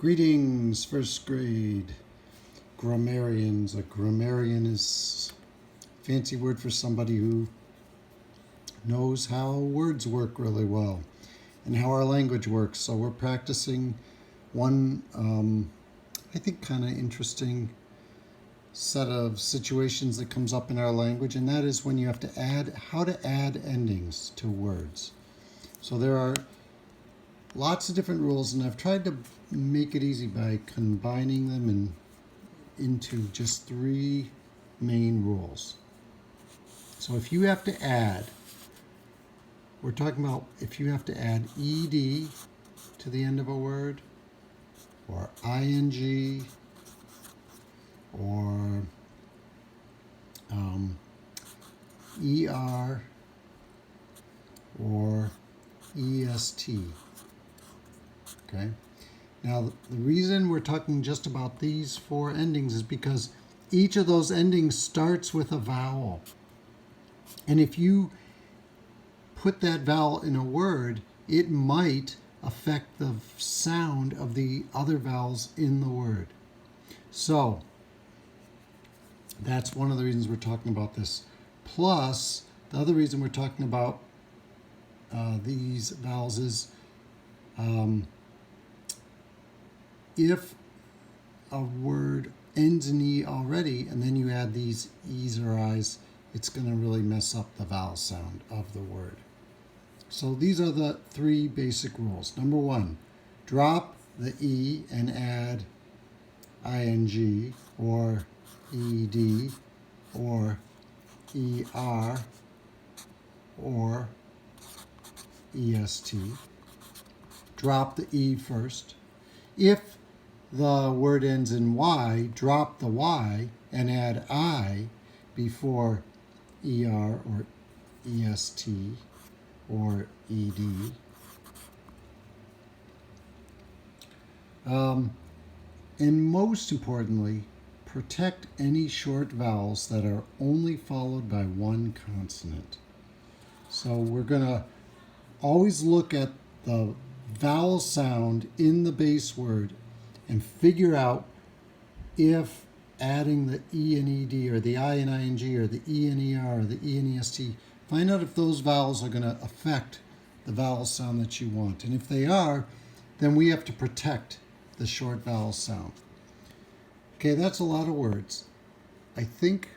Greetings, first grade grammarians. A grammarian is a fancy word for somebody who knows how words work really well and how our language works. So we're practicing one, I think, kind of interesting set of situations that comes up in our language, and that is when you have to add, how to add endings to words. So there are lots of different rules, and I've tried to make it easy by combining them into just three main rules. So if you have to add, we're talking about if you have to add ed to the end of a word, or ing, or er, or est. Okay. Now, the reason we're talking just about these four endings is because each of those endings starts with a vowel. And if you put that vowel in a word, it might affect the sound of the other vowels in the word. So, that's one of the reasons we're talking about this. Plus, the other reason we're talking about these vowels is if a word ends in E already, and then you add these E's or I's, it's going to really mess up the vowel sound of the word. So these are the three basic rules. Number one, drop the E and add ing, or ed, or er, or est. Drop the E first. If the word ends in Y, drop the Y and add I before ER or EST or ED. And most importantly, protect any short vowels that are only followed by one consonant. So we're going to always look at the vowel sound in the base word and figure out if adding the E and ED, or the I and ING, or the E and ER, or the E and EST, find out if those vowels are going to affect the vowel sound that you want. And if they are, then we have to protect the short vowel sound. Okay, that's a lot of words. I think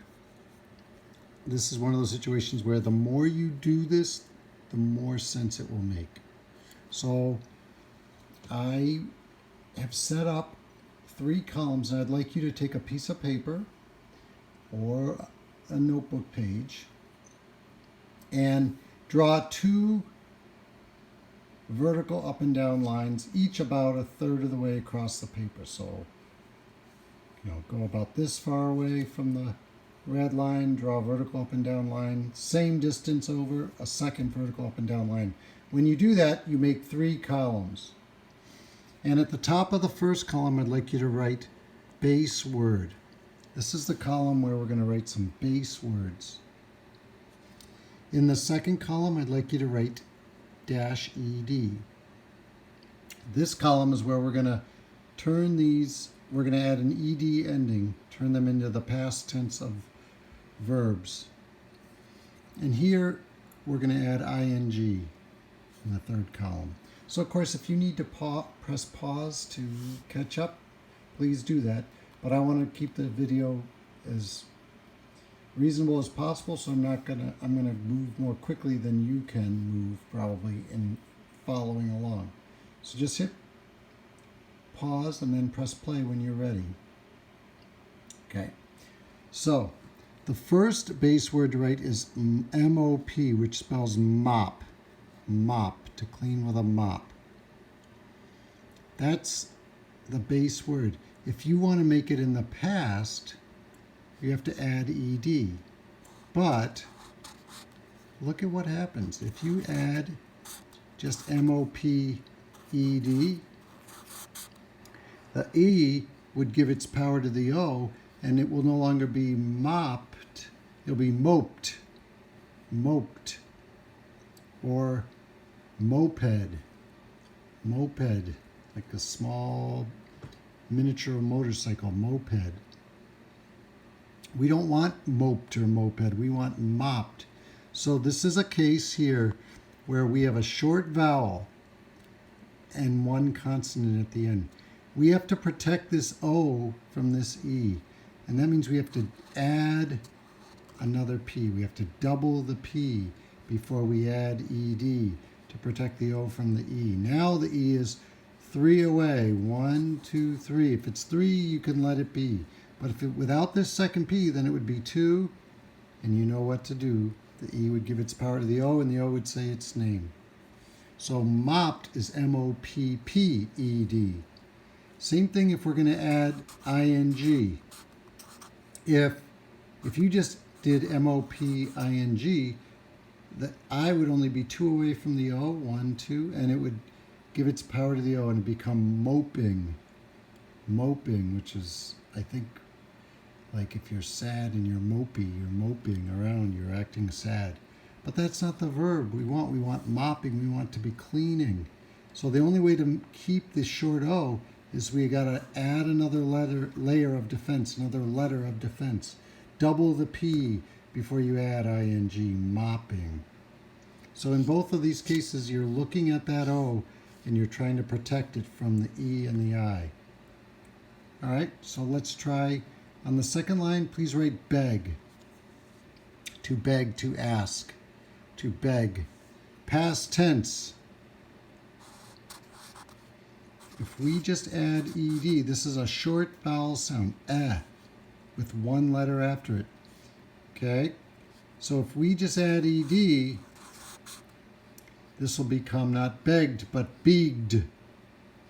this is one of those situations where the more you do this, the more sense it will make. So I have set up three columns, and I'd like you to take a piece of paper or a notebook page and draw two vertical up and down lines, each about a third of the way across the paper. So, go about this far away from the red line, draw a vertical up and down line, same distance over, a second vertical up and down line. When you do that, you make three columns. And at the top of the first column, I'd like you to write base word. This is the column where we're going to write some base words. In the second column, I'd like you to write -ed. This column is where we're going to turn these, we're going to add an ed ending, turn them into the past tense of verbs. And here, we're going to add ing in the third column. So, of course, if you need to press pause to catch up, please do that. But I want to keep the video as reasonable as possible, so I'm going to move more quickly than you can move probably in following along. So just hit pause and then press play when you're ready. Okay. So the first base word to write is MOP, which spells mop. Mop, to clean with a mop. That's the base word. If you want to make it in the past, you have to add ed. But look at what happens. If you add just MOPED, the E would give its power to the O, and it will no longer be mopped. It'll be moped. Moped. Or moped, like a small miniature motorcycle, moped. We don't want moped or moped. We want mopped. So this is a case here where we have a short vowel and one consonant at the end. We have to protect this O from this E. And that means we have to add another P. We have to double the P before we add ED to protect the O from the E. Now the E is 3 away. 1, 2, 3. If it's 3, you can let it be. But if without this second P, then it would be 2, and you know what to do. The E would give its power to the O, and the O would say its name. So mopped is M-O-P-P-E-D. Same thing if we're going to add ing. If you just did M-O-P-I-N-G, the I would only be 2 away from the O, 1, 2, and it would give its power to the O and become moping. Moping, which is, I think, like if you're sad and you're mopey, you're moping around, you're acting sad. But that's not the verb we want. We want mopping. We want to be cleaning. So the only way to keep this short O is we got to add another layer of defense, another letter of defense. Double the P before you add ing, mopping. So in both of these cases, you're looking at that O and you're trying to protect it from the E and the I. All right, so let's try. On the second line, please write beg. To beg, to ask. To beg. Past tense. If we just add ed, this is a short vowel sound, with one letter after it. Okay? So if we just add ed, this will become not begged, but begged,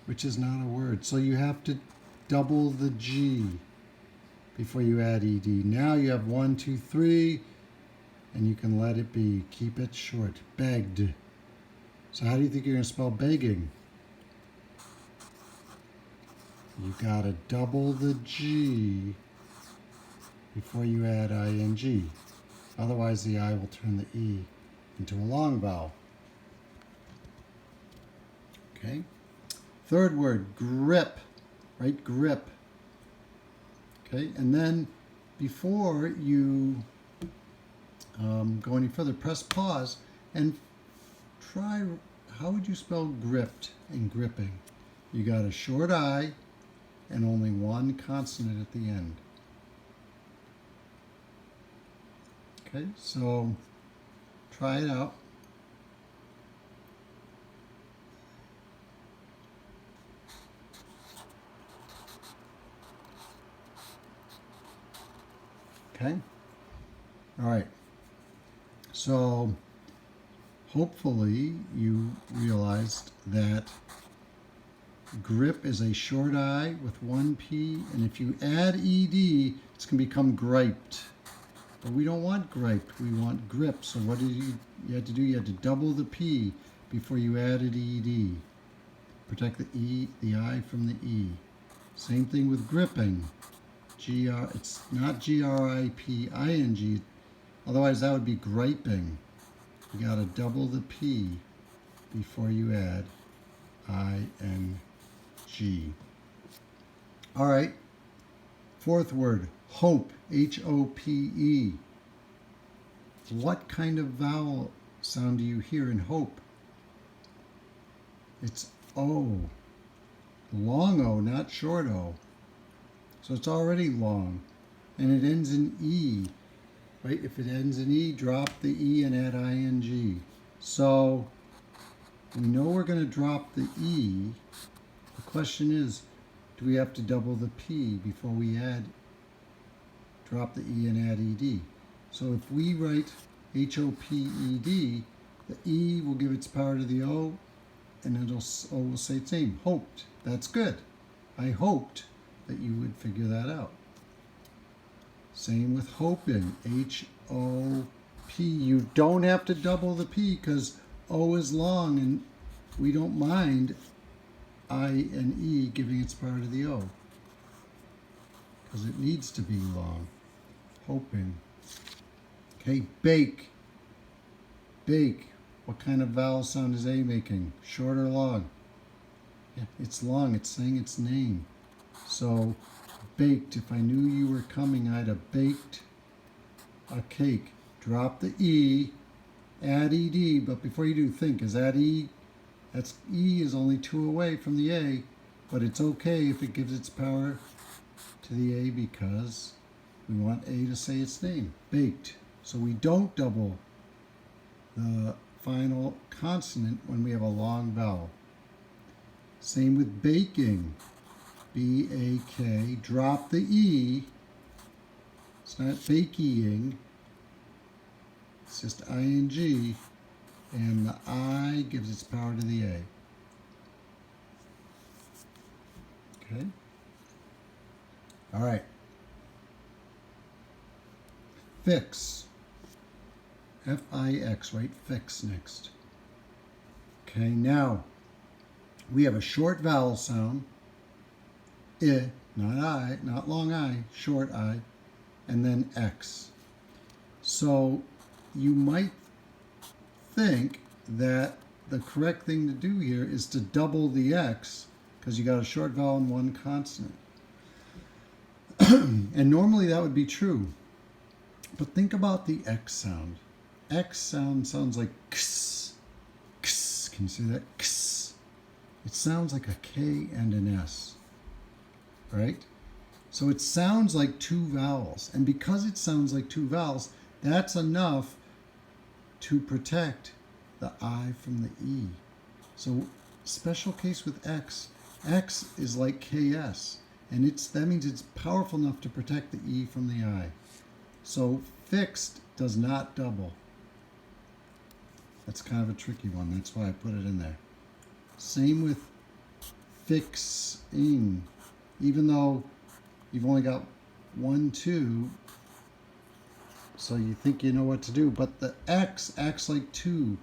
which is not a word. So you have to double the G before you add ed. Now you have 1, 2, 3, and you can let it be. Keep it short. Begged. So how do you think you're going to spell begging? You got to double the G before you add ing. Otherwise, the I will turn the E into a long vowel. Okay. Third word, grip. Right? Grip. Okay. And then before you go any further, press pause and try, how would you spell gripped and gripping? You got a short I and only one consonant at the end. Okay, so try it out. Okay, all right. So hopefully you realized that grip is a short I with one P, and if you add ed, it's going to become griped. But we don't want griped, we want grip. So what did you had to do? You had to double the P before you added ed. Protect the E, the I from the E. Same thing with gripping. It's not griping, otherwise that would be griping. You got to double the P before you add ing. All right. Fourth word, hope, H-O-P-E. What kind of vowel sound do you hear in hope? It's O. Long O, not short O. So it's already long. And it ends in E. Right? If it ends in E, drop the E and add ing. So we know we're going to drop the E. The question is, do we have to double the P before we drop the E and add ed? So if we write H-O-P-E-D, the E will give its power to the O, and O will say its name, hoped. That's good. I hoped that you would figure that out. Same with hoping, H-O-P. You don't have to double the P because O is long, and we don't mind I and E giving its power to the O because it needs to be long. Hoping. Okay, bake. Bake. What kind of vowel sound is A making? Short or long? Yeah, it's long. It's saying its name. So baked, if I knew you were coming, I'd have baked a cake. Drop the E, add ED, but before you do, think, is that E? That's E is only 2 away from the A, but it's okay if it gives its power to the A because we want A to say its name, baked. So we don't double the final consonant when we have a long vowel. Same with baking, B-A-K, drop the E. It's not baking, it's just ing, and the I gives its power to the A. Okay? All right. Fix. F-I-X, right? Fix next. Okay, now we have a short vowel sound. I, not I, not long I, short I, and then X. So you might think that the correct thing to do here is to double the X because you got a short vowel and one consonant. And normally that would be true. But think about the X sound. X sounds like X. X. Can you see that? X. It sounds like a K and an S. Right? So it sounds like 2 vowels. And because it sounds like 2 vowels, that's enough to protect the I from the E. So special case with X. X is like KS. And that means it's powerful enough to protect the E from the I. So fixed does not double. That's kind of a tricky one. That's why I put it in there. Same with fixing. Even though you've only got 1, 2, so you think you know what to do. But the X acts like 2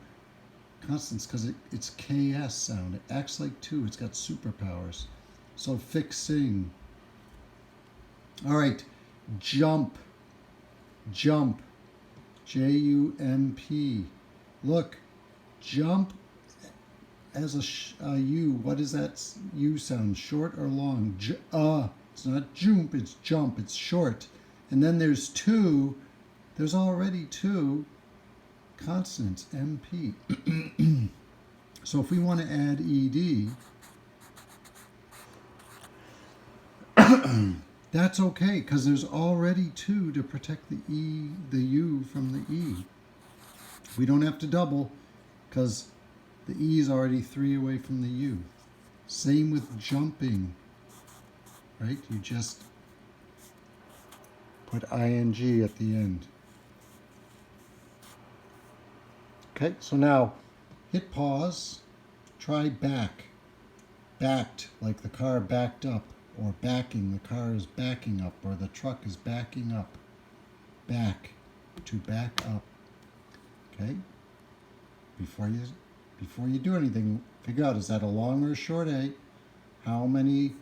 consonants because it's KS sound. It acts like 2. It's got superpowers. So fixing. All right, jump. Jump. J-U-M-P. Look, jump as a U. What is that U sound? Short or long? It's not jump, it's jump. It's short. And then there's 2. There's already 2 consonants, MP. So if we want to add ED, that's okay because there's already 2 to protect the U from the E. We don't have to double because the E is already 3 away from the U. Same with jumping, right? You just put ing at the end. Okay, so now hit pause, try back. Backed, like the car backed up, or backing, the car is backing up, or the truck is backing up. Back, to back up. Okay? Before you do anything, figure out, is that a long or a short A? How many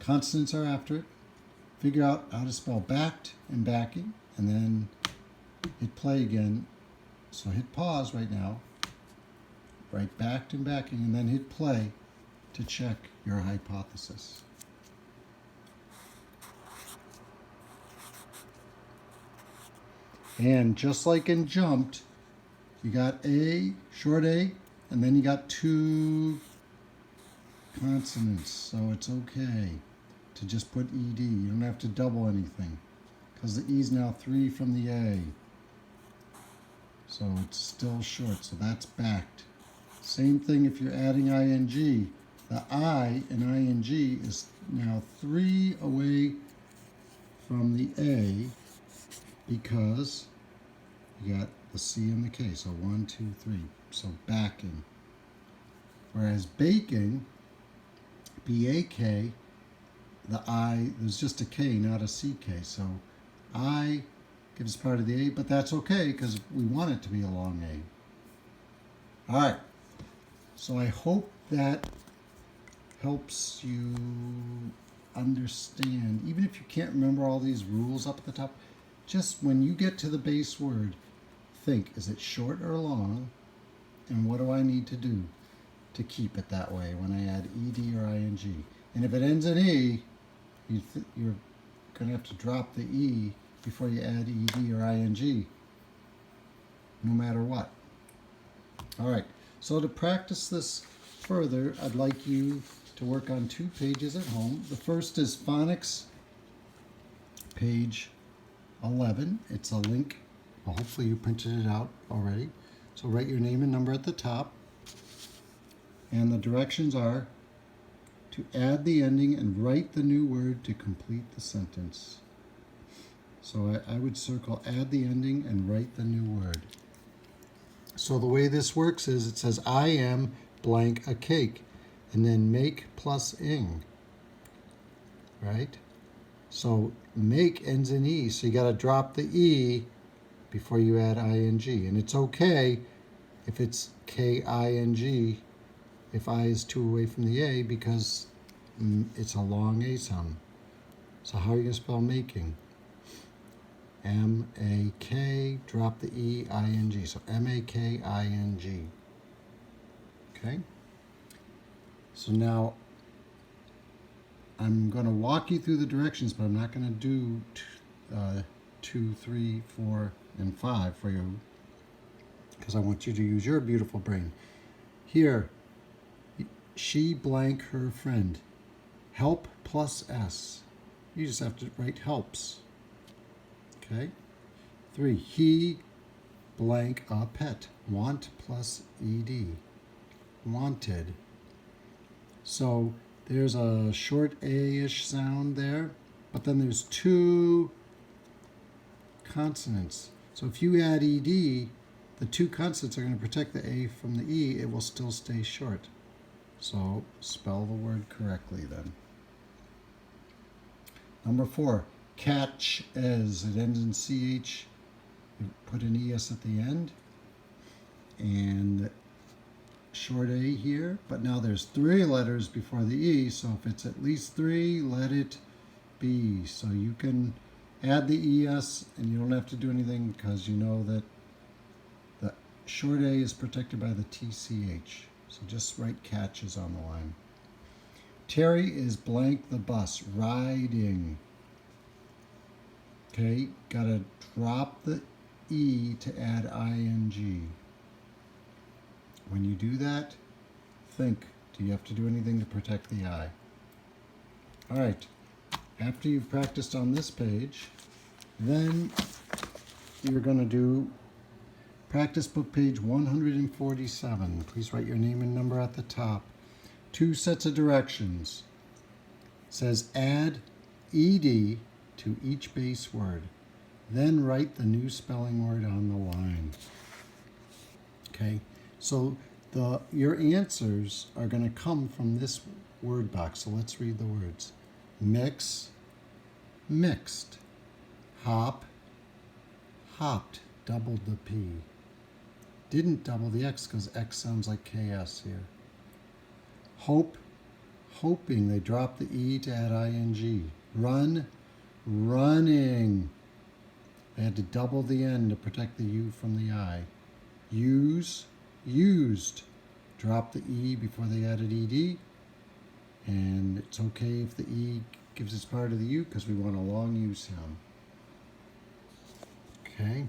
consonants are after it? Figure out how to spell backed and backing, and then hit play again. So hit pause right now, write backed and backing, and then hit play to check your hypothesis. And just like in jumped, you got A, short A, and then you got 2 consonants. So it's okay to just put ED. You don't have to double anything because the E is now 3 from the A. So it's still short, so that's backed. Same thing if you're adding ing. The I in ing is now 3 away from the A because you got the C and the K. So 1, 2, 3. So backing. Whereas baking, B-A-K, the I, there's just a K, not a CK. So I gives part of the A, but that's okay because we want it to be a long A. All right. So I hope that helps you understand. Even if you can't remember all these rules up at the top, just when you get to the base word, think, is it short or long? And what do I need to do to keep it that way when I add ED or ING? And if it ends in E, you're going to have to drop the E before you add ED or ING, no matter what. All right, so to practice this further, I'd like you to work on 2 pages at home. The first is Phonics, page 11. It's a link. Well, hopefully you printed it out already. So write your name and number at the top. And the directions are to add the ending and write the new word to complete the sentence. So I would circle add the ending and write the new word. So the way this works is it says I am blank a cake, and then make plus ing, right? So make ends in E, so you got to drop the E before you add ing. And it's okay if it's K-I-N-G, if I is 2 away from the A, because it's a long A sound. So how are you going to spell making? M-A-K, drop the E-I-N-G. So M-A-K-I-N-G. Okay? So now I'm going to walk you through the directions, but I'm not going to do 2, 3, 4, and 5 for you, because I want you to use your beautiful brain. Here, she blank her friend. Help plus S. You just have to write helps. Okay? 3, he blank a pet. Want plus ed. Wanted. So there's a short A-ish sound there, but then there's 2 consonants. So if you add ed, the 2 consonants are going to protect the A from the E. It will still stay short. So spell the word correctly then. Number 4, catch as. It ends in CH. You put an ES at the end. And short A here, but now there's 3 letters before the E, so if it's at least 3, let it be. So you can add the ES and you don't have to do anything, because you know that the short A is protected by the TCH. So just write catches on the line. Terry is blank the bus, riding. Okay, gotta drop the E to add ing. When you do that, think, do you have to do anything to protect the I? All right, after you've practiced on this page, then you're going to do practice book page 147. Please write your name and number at the top. 2 sets of directions. It says add ed to each base word. Then write the new spelling word on the line. Okay, so your answers are going to come from this word box. So let's read the words. Mix, mixed. Hop, hopped, doubled the P. Didn't double the X because X sounds like KS here. Hope, hoping. They dropped the E to add ing. Run, running. They had to double the N to protect the U from the I. Use, used. Drop the E before they added ed. And it's okay if the E gives its part of the U, because we want a long U sound. Okay.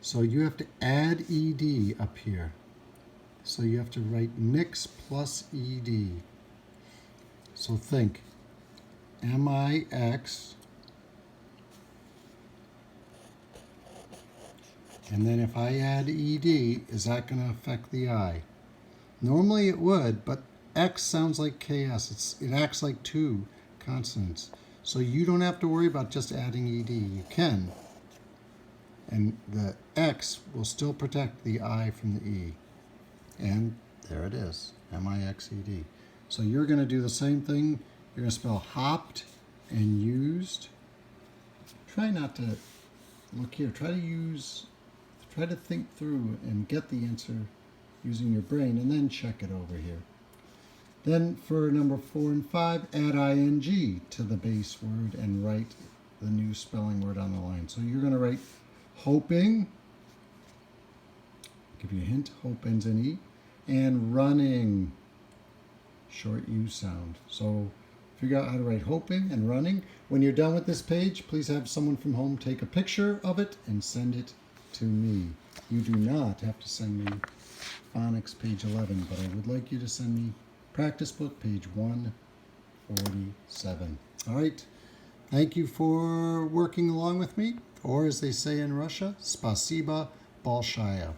So you have to add ed up here. So you have to write mix plus ed. So think, mix, and then if I add ed, is that going to affect the I? Normally it would, but X sounds like KS. It acts like 2 consonants. So you don't have to worry about just adding ed. You can. And the X will still protect the I from the E. And there it is, M-I-X-E-D. So you're going to do the same thing. You're going to spell hopped and used. Try not to look here. Try to think through and get the answer using your brain, and then check it over here. Then for number 4 and 5, add ing to the base word and write the new spelling word on the line. So you're going to write hoping, give you a hint, hope ends in E, and running, short U sound. So figure out how to write hoping and running. When you're done with this page, please have someone from home take a picture of it and send it to me. You do not have to send me Phonics page 11, but I would like you to send me practice book page 147. All right. Thank you for working along with me, or as they say in Russia, spasiba большое.